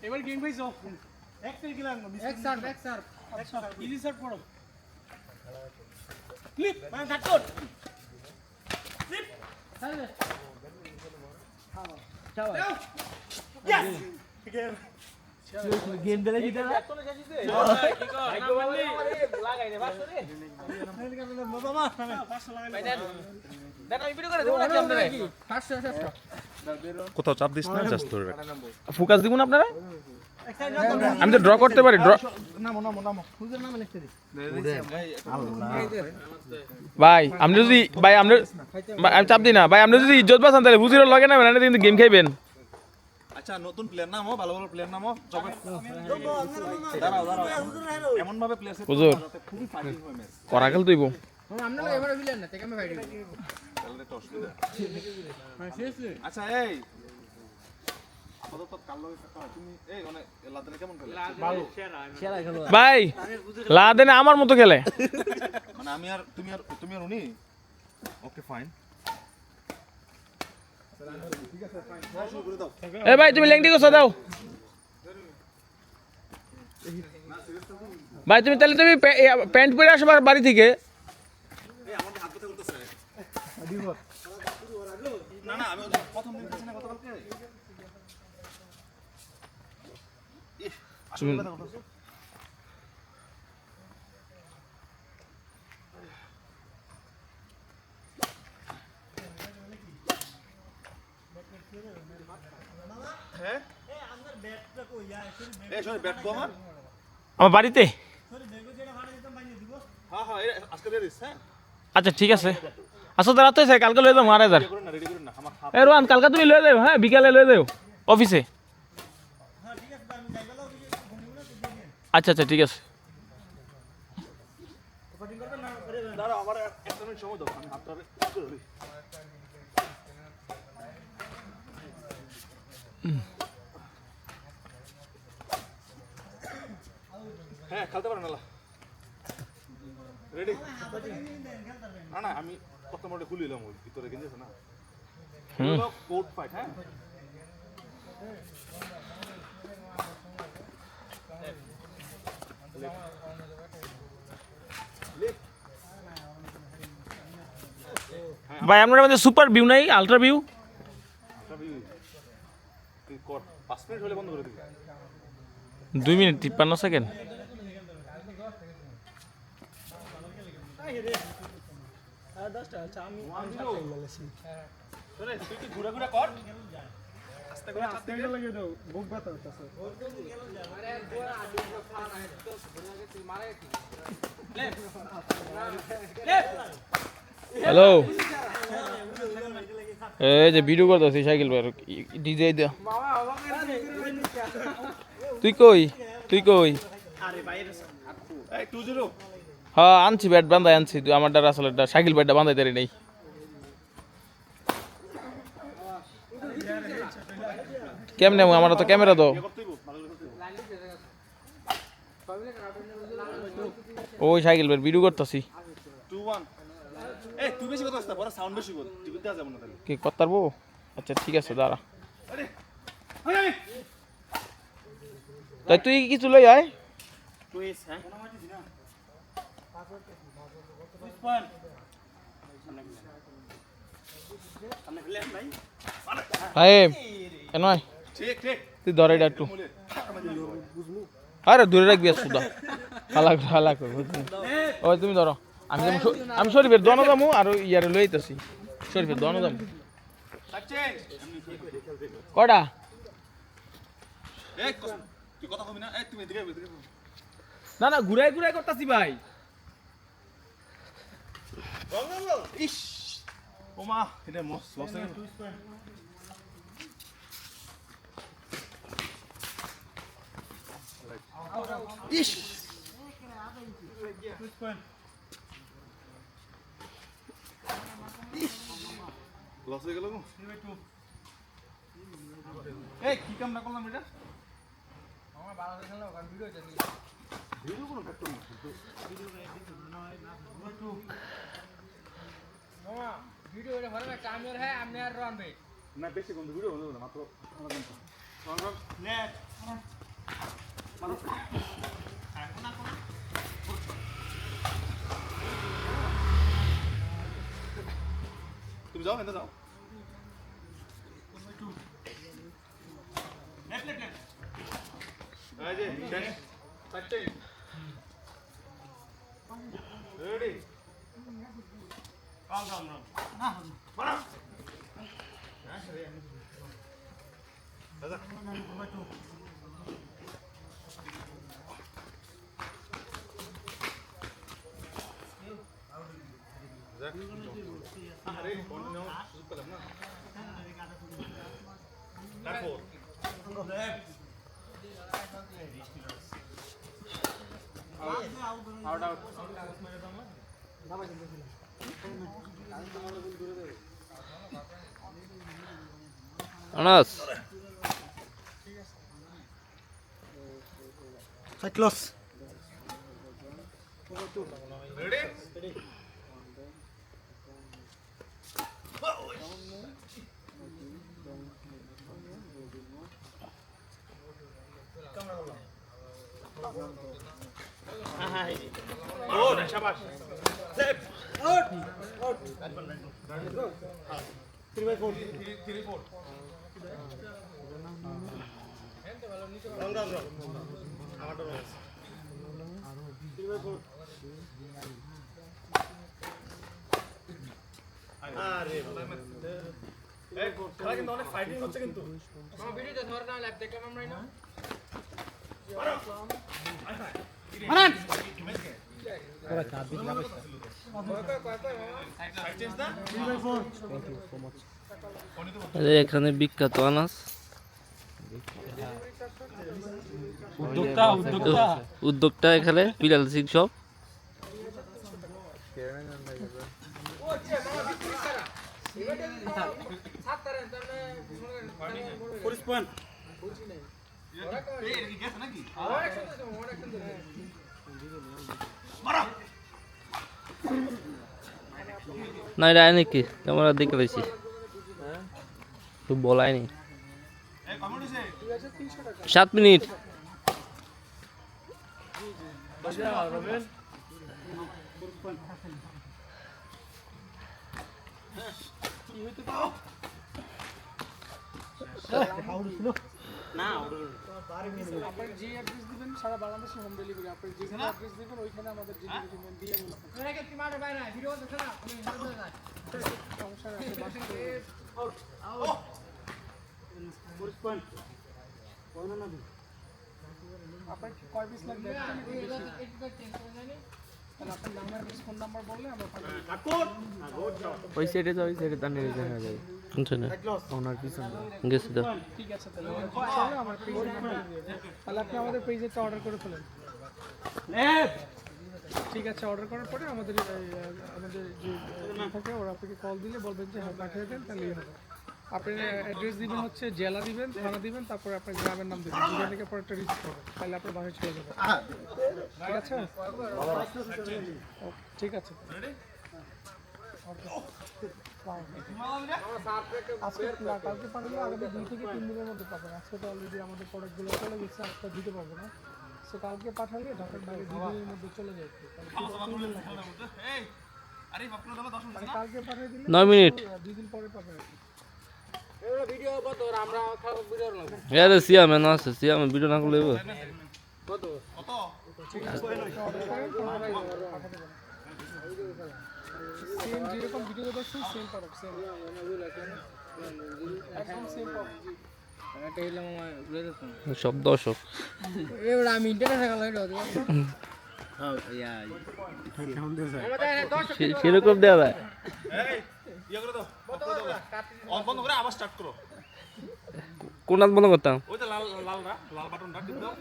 এবার গেম পাইছো এক সার কি লাগবে এক সার ইজি সার পড়ো ক্লিপ মানে কাট কর ক্লিপ হ্যাঁ চাও यस गेम दिले दिते ना तो जाजिছে কি কর লাগাই দে 500 রে বাবা 500 লাগাই দেন দেন আমি ভিডিও করে দেব নাকি আপনারা 500 কোথাও চাপ দিস না জাস্ট ধরে রাখ ফোকাস দিব না আপনারা আমি তো ড্র করতে পারি ড্র নামো ফুজের নাম লিখতে দি ভাই আপনি যদি ভাই আপনি আমি চাপ দিই না ভাই আপনি যদি ইজ্জত বাঁচান তাহলে বুঝিরও লাগে না মানে কিন্তু গেম খাইবেন আচ্ছা নতুন প্লেয়ার নামও ভালো ভালো প্লেয়ার নামও জবে দাঁড়াও এমন ভাবে প্লেয়ার সেট হুজুর যাতে খুবই ফাইটিং হয় ম্যাচ করা গেল তুইবো আমরা এবারে ভিলেন না থেকে আমি ফাইট তাহলে তো অসুবিধা আচ্ছা এই আপাতত কাল লগে থাকা তুমি এই মানে লাদেনে কেমন খেলে ভালো সেরা খেলো ভাই লাদেনে আমার মতো খেলে মানে আমি আর তুমি আর উনি ওকে ফাইন এ ভাই তুমি লেংটি গোছা দাও ভাই তুমি তাহলে তুমি প্যান্ট পরে আসো বাড়ি থেকে আমাদের হাত কথা বলতেছে না না আমি প্রথম দিন কাছে না গতকালকে আসলে কথা বলতেছে হ্যাঁ এই আমার ব্যাটটা কই এই সরি ব্যাট কো আমার বাড়িতে হ্যাঁ হ্যাঁ আজকে দিয়ে দিস হ্যাঁ আচ্ছা ঠিক আছে আসো তো রাতে কালকে লয়ে যাও 8000 রেডি করুন না আমার এ রোহান কালকে তুমি লয়ে যাও হ্যাঁ বিকালে লয়ে যাও অফিসে হ্যাঁ ঠিক আছে আমি যাইবালা আচ্ছা আচ্ছা ঠিক আছে দাঁড়াও আমার একটা মিনিট সময় দাও আমি হাতটা ধরি হ্যাঁ খেলতে পারেন না রেডি না না আমি প্রথম ওটা খুলিলাম ওই ভিতরে গেছে না কোড ফাইট হ্যাঁ ভাই আপনার মধ্যে সুপার ভিউ নাই আলট্রা ভিউ তুই কর 5 মিনিট হলে বন্ধ করে দিবি 2 মিনিট 53 সেকেন্ড তুই কি ঘুরা ঘুরা কর আস্তে করে আস্তে করে লাগিয়ে দাও বুক ব্যথা হচ্ছে হ্যালো এই যে ভিডিও করতেছি সাইকেল ভাই ডিজে দে তুই কই আরে বাইরে এই 20 হ্যাঁ আনছি ব্যাট বান্ধাই আনছি তুই আমারটা আসলে সাইকেল ব্যাটটা বান্ধাই তারি নেই কেমনে আমার তো ক্যামেরা দাও ওই সাইকেল ব্যাট ভিডিও করতেছি 2-1 এই তুই বেশি কথা আসতে বড় সাউন্ড বেশি কর তুই বুঝতে যাবে না তাহলে কি করতে পারবো আচ্ছা ঠিক আছে দাঁড়া আরে তাই তুই কিছু লই আয় টুইস হ্যাঁ ভাই কেন ঠিক ঠিক তুই ধরে এটা একটু আরে দূরে রাখবি সুদা হালাক ওই তুমি ধরো আমি শরীফের দোনো দামু আর ইয়ারে লইতেছি শরীফের দোনো দামু কটা এই তুই কথা কবি না এই তুমি এদিকে না না ঘুরাই করতেছি ভাই ইস ওমা এটা মস লস ইস লস হয়ে গেল এই কি কাম না করলাম এটা আমার ভালো খেলা ওখান ভিডিও চলি ভিডিও কোনো কাট করলাম না বেশি কোন ভিডিও হলো না মাত্র নেট তুমি যাও এন্ড যাও নেট নেট নেট এই যে শেষ সাইড রেডি কাম ডাউন না বড় দাদা আরে কোন নাও সুপার না তারপর আউট আউট আনাস সাইক্লোস রেডি ও শাবাশ save out out 3/4 round round আমারটা রয়েছে 3/4 আরে এই খেলা কিন্তু অনেক ফাইটিং হচ্ছে কিন্তু আমার ভিডিওতে ধর না লাইভ দেখলাম আমরাই না আনন্দ এখানে বিখ্যাত আনাস উদ্যোক্তা এখানে বিলাল সিং সব না এটা আয় নাকি ক্যামেরা দেখে পেয়েছি তো বলায়নি 7 মিনিট আপনার যে অ্যাড্রেস দিবেন সারা বাংলাদেশে হোম ডেলিভারি আপনি যেখানে অ্যাড্রেস দিবেন ওইখানে আমাদের ডেলিভারি ম্যান দিয়ে বলবেন এটা কি মারে ভাই না ভিডিও দেখছ না সমস্যা আছে বাসে আপনার কয় পিস লাগবে তাহলে আপনার নাম্বার ফোন নাম্বার বললে আমরা ওই সাইডে যাও ওই সাইডে তার নিয়ে দেখা যাবে শুনছেন না ওনার পিছনে গেছে তো ঠিক আছে তাহলে আমার পেজে তাহলে আপনি আমাদের পেজে অর্ডার করে ফেলেন ঠিক আছে অর্ডার করার পরে আমাদের যে থাকে ওরা আপনাকে কল দিলে বলবেন যে হ্যাঁ পাঠিয়ে দেন তাহলে হবে আপনি অ্যাড্রেস দিবেন হচ্ছে জেলা দিবেন থানা দিবেন তারপরে আপনার গ্রামের নাম দিবেন দুজন থেকে পরে একটা রিসিভ করবেন তাহলে আপনার বাসায় চলে যাবে ঠিক আছে ঠিক আছে আজকে না কালকে পাঠালে আগামী 2 থেকে 3 দিনের মধ্যে পাবেন আজকে তো অলরেডি আমাদের প্রোডাক্টগুলো চলে গেছে আজকে দিতে পারবো না সো কালকে পাঠালে ঢাকার বাইরে 2 দিনের মধ্যে চলে যাবে কালকে পাঠিয়ে দিলে 9 মিনিট 2 দিন পরে পাবেন ভিডিও কত আমরা খারাপ ভিডিও লাগবে এর সিয়ামে না আছে সিয়ামে ভিডিও না করলে কত কত সেম যেরকম ভিডিও দেখছেন সেম প্রোডাক্ট সেম একদম সেম প্রোডাক্ট এটা হইলো মামা বলে দিতাম সব দর্শক এবারে আমি ইন্টারনেট লাগাই দাও হ্যাঁ ইয়া সেরকম দেওয়া যায় এই ইয়া করে দাও অন বন্ধ করে আবার স্টার্ট করো কোন বন্ধ করতাম ওই তো লাল লাল বাটনটা টিপ দাও